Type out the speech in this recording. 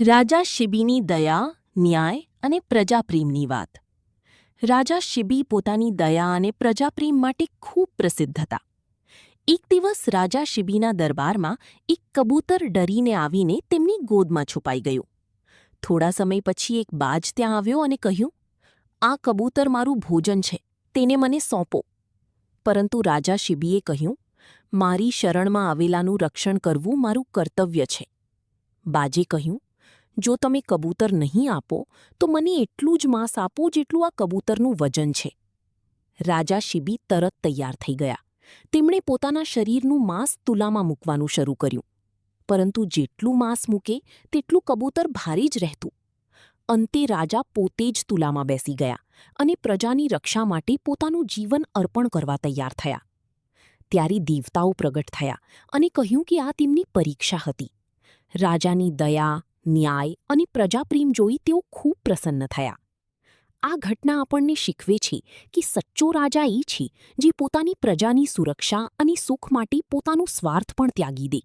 રાજા શિબીની દયા, ન્યાય અને પ્રજાપ્રેમની વાત. રાજા શિબી પોતાની દયા અને પ્રજાપ્રેમ માટે ખૂબ પ્રસિદ્ધ હતા. એક દિવસ રાજા શિબીના દરબારમાં એક કબૂતર ડરીને આવીને તેમની ગોદમાં છુપાઈ ગયું. થોડા સમય પછી એક બાજ ત્યાં આવ્યો અને કહ્યું, "આ કબૂતર મારું ભોજન છે, તેને મને સોંપો." પરંતુ રાજા શિબીએ કહ્યું, "મારી શરણમાં આવેલાનું રક્ષણ કરવું મારું કર્તવ્ય છે." બાજે કહ્યું, "જો તમે કબૂતર નહીં આપો તો મને એટલું જ માંસ આપો જેટલું આ કબૂતરનું વજન છે." રાજા શિબી તરત તૈયાર થઈ ગયા. તેમણે પોતાના શરીરનું માંસ તુલામાં મૂકવાનું શરૂ કર્યું. પરંતુ જેટલું માંસ મૂકે તેટલું કબૂતર ભારે જ રહેતું. અંતે રાજા પોતે જ તુલામાં બેસી ગયા અને પ્રજાની રક્ષા માટે પોતાનું જીવન અર્પણ કરવા તૈયાર થયા. ત્યારે દેવતાઓ પ્રગટ થયા અને કહ્યું કે આ તેમની પરીક્ષા હતી. રાજાની દયા, ન્યાય અને પ્રજાપ્રેમ જોઈ તેઓ ખૂબ પ્રસન્ન થયા. આ ઘટના આપણને શીખવે છે કે સચ્ચો રાજા એ છે જે પોતાની પ્રજાની સુરક્ષા અને સુખ માટે પોતાનું સ્વાર્થ પણ ત્યાગી દે.